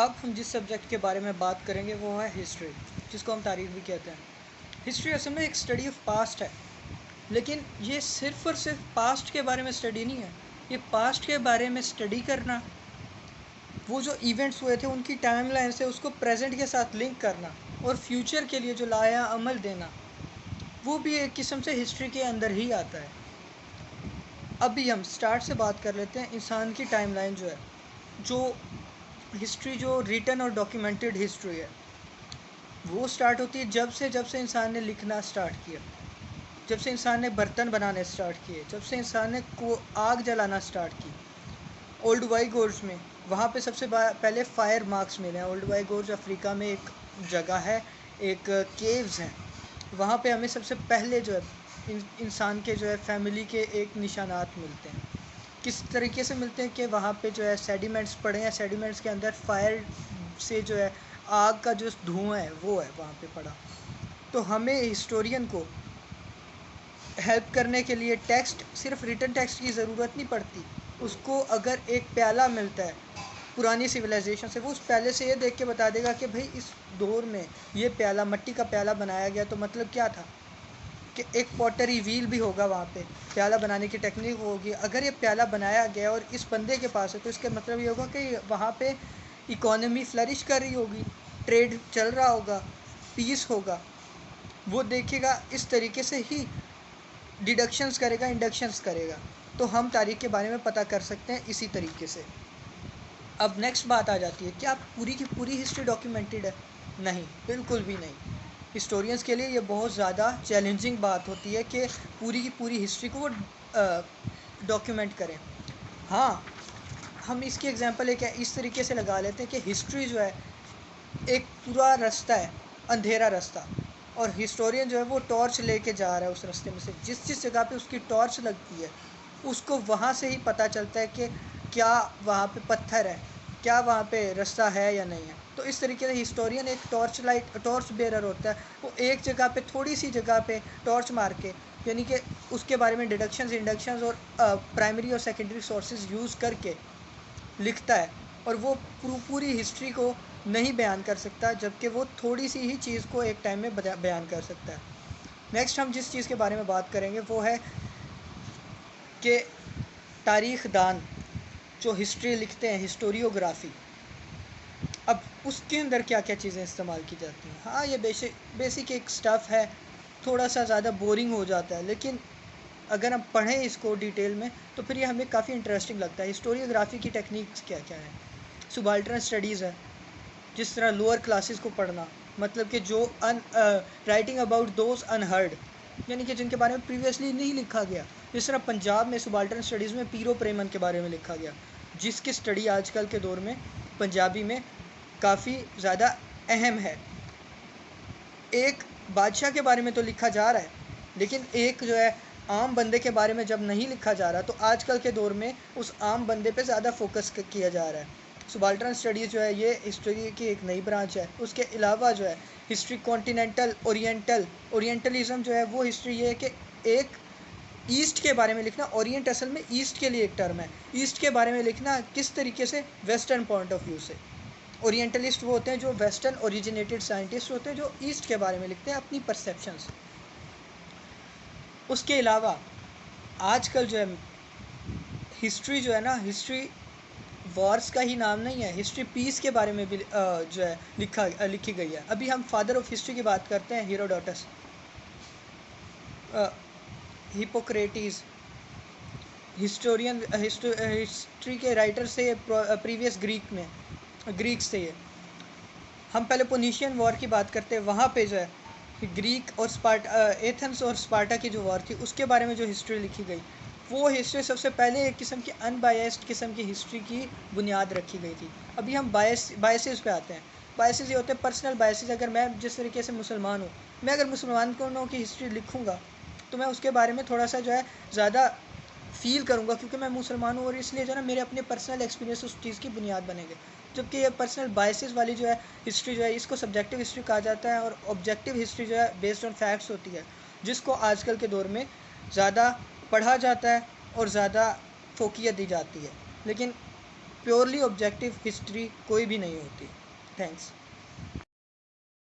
अब हम जिस सब्जेक्ट के बारे में बात करेंगे वो है हिस्ट्री, जिसको हम तारीख भी कहते हैं। हिस्ट्री असल में एक स्टडी ऑफ पास्ट है, लेकिन ये सिर्फ़ और सिर्फ पास्ट के बारे में स्टडी नहीं है। ये पास्ट के बारे में स्टडी करना, वो जो इवेंट्स हुए थे उनकी टाइमलाइन से उसको प्रेजेंट के साथ लिंक करना और फ्यूचर के लिए जो लाया अमल देना, वो भी एक किस्म से हिस्ट्री के अंदर ही आता है। अभी हम स्टार्ट से बात कर लेते हैं। इंसान की टाइमलाइन जो है, जो हिस्ट्री जो रिटन और डॉक्यूमेंटेड हिस्ट्री है, वो स्टार्ट होती है जब से इंसान ने लिखना स्टार्ट किया, जब से इंसान ने बर्तन बनाने स्टार्ट किए, जब से इंसान ने को आग जलाना स्टार्ट की। ओल्ड वाई गोर्ज में वहाँ पे सबसे पहले फायर मार्क्स मिले हैं। ओल्ड वाई गोर्ज अफ्रीका में एक जगह है, एक केव्स हैं, वहाँ पे हमें सबसे पहले जो है इंसान के जो है फैमिली के एक निशानात मिलते हैं। किस तरीके से मिलते हैं कि वहाँ पे जो है सेडिमेंट्स पड़े हैं, सेडिमेंट्स के अंदर फायर से जो है आग का जो धुआं है वो है वहाँ पे पड़ा। तो हमें हिस्टोरियन को हेल्प करने के लिए टेक्स्ट, सिर्फ रिटन टेक्स्ट की ज़रूरत नहीं पड़ती। उसको अगर एक प्याला मिलता है पुरानी सिविलाइजेशन से, वो उस प्याले से ये देख के बता देगा कि भाई इस दौर में ये प्याला, मिट्टी का प्याला बनाया गया, तो मतलब क्या था कि एक पॉटरी व्हील भी होगा वहाँ पे, प्याला बनाने की टेक्निक होगी। अगर ये प्याला बनाया गया और इस बंदे के पास है, तो इसका मतलब ये होगा कि वहाँ पे इकोनॉमी फ्लरिश कर रही होगी, ट्रेड चल रहा होगा, पीस होगा। वो देखेगा, इस तरीके से ही डिडक्शंस करेगा, इंडक्शंस करेगा। तो हम तारीख के बारे में पता कर सकते हैं इसी तरीके से। अब नेक्स्ट बात आ जाती है, क्या पूरी की पूरी हिस्ट्री डॉक्यूमेंटेड है? नहीं, बिल्कुल भी नहीं। हिस्टोरियंस के लिए ये बहुत ज़्यादा चैलेंजिंग बात होती है कि पूरी की पूरी हिस्ट्री को वो डॉक्यूमेंट करें। हाँ, हम इसकी एग्जांपल एक इस तरीके से लगा लेते हैं कि हिस्ट्री जो है एक पूरा रास्ता है, अंधेरा रास्ता, और हिस्टोरियन जो है वो टॉर्च लेके जा रहा है उस रास्ते में से। जिस जिस जगह पे उसकी टॉर्च लगती है, उसको वहाँ से ही पता चलता है कि क्या वहाँ पे पत्थर है, क्या वहाँ पे रास्ता है या नहीं है। तो इस तरीके से हिस्टोरियन एक टॉर्च बेरर होता है। वो एक जगह पे, थोड़ी सी जगह पे टॉर्च मार के, यानी कि उसके बारे में डिडक्शंस, इंडक्शंस और प्राइमरी और सेकेंडरी सोर्सेज यूज़ करके लिखता है, और वो पूरी हिस्ट्री को नहीं बयान कर सकता, जबकि वो थोड़ी सी ही चीज़ को एक टाइम में बयान कर सकता है। नेक्स्ट हम जिस चीज़ के बारे में बात करेंगे वो है कि तारीख़ दान जो हिस्ट्री लिखते हैं, हिस्टोरियोग्राफी। अब उसके अंदर क्या क्या चीज़ें इस्तेमाल की जाती हैं? हाँ, ये बेसिक एक स्टफ़ है, थोड़ा सा ज़्यादा बोरिंग हो जाता है, लेकिन अगर हम पढ़ें इसको डिटेल में तो फिर ये हमें काफ़ी इंटरेस्टिंग लगता है। हिस्टोरियोग्राफी की टेक्निक्स क्या क्या हैं? सुबाल्टर्न स्टडीज़ है, जिस तरह लोअर क्लासेस को पढ़ना, मतलब कि जो राइटिंग अबाउट दोज अनहर्ड, यानी कि जिनके बारे में प्रीवियसली नहीं लिखा गया। जिस तरह पंजाब में सुबाल्टर्न स्टडीज़ में पीरो प्रेमन के बारे में लिखा गया, जिसकी स्टडी आजकल के दौर में पंजाबी में काफ़ी ज़्यादा अहम है। एक बादशाह के बारे में तो लिखा जा रहा है, लेकिन एक जो है आम बंदे के बारे में जब नहीं लिखा जा रहा, तो आजकल के दौर में उस आम बंदे पे ज़्यादा फोकस किया जा रहा है। सुबाल्टर्न स्टडीज़ जो है ये हिस्ट्री की एक नई ब्रांच है। उसके अलावा जो है हिस्ट्री कॉन्टिनेंटल, ओरिएंटलिज्म जो है वो हिस्ट्री ये है कि एक ईस्ट के बारे में लिखना। ओरिएंट असल में ईस्ट के लिए एक टर्म है। ईस्ट के बारे में लिखना किस तरीके से? वेस्टर्न पॉइंट ऑफ व्यू से। ओरिएंटलिस्ट वो होते हैं जो वेस्टर्न ओरिजिनेटेड साइंटिस्ट होते हैं, जो ईस्ट के बारे में लिखते हैं अपनी परसेप्शंस। उसके अलावा आजकल जो है हिस्ट्री जो है ना, हिस्ट्री वॉर्स का ही नाम नहीं है, हिस्ट्री पीस के बारे में भी जो है लिखी गई है। अभी हम फादर ऑफ हिस्ट्री की बात करते हैं, हेरोडोटस, हिपोक्रेटिस, हिस्ट्री के राइटर से प्रीवियस ग्रीक्स से ये। हम पहले पोनिशियन वॉर की बात करते हैं, वहाँ पे जो है ग्रीक और एथेंस और स्पार्टा की जो वॉर थी उसके बारे में जो हिस्ट्री लिखी गई, वो हिस्ट्री सबसे पहले एक किस्म की अनबायस्ड किस्म की हिस्ट्री की बुनियाद रखी गई थी। अभी हम बायसेस पे आते हैं। बायसेस ये होते हैं पर्सनल बायसेस। अगर मैं जिस तरीके से मुसलमान हूँ, मैं अगर मुसलमानों की हिस्ट्री लिखूँगा तो मैं उसके बारे में थोड़ा सा जो है ज़्यादा फील करूँगा, क्योंकि मैं मुसलमान हूँ, और इसलिए जो है ना मेरे अपने पर्सनल एक्सपीरियंस उस चीज़ की बुनियाद बनेंगे। जबकि ये पर्सनल बायसेस वाली जो है हिस्ट्री जो है, इसको सब्जेक्टिव हिस्ट्री कहा जाता है, और ऑब्जेक्टिव हिस्ट्री जो है बेस्ड ऑन फैक्ट्स होती है, जिसको आजकल के दौर में ज़्यादा पढ़ा जाता है और ज़्यादा फोकियत दी जाती है। लेकिन प्योरली ऑब्जेक्टिव हिस्ट्री कोई भी नहीं होती। थैंक्स।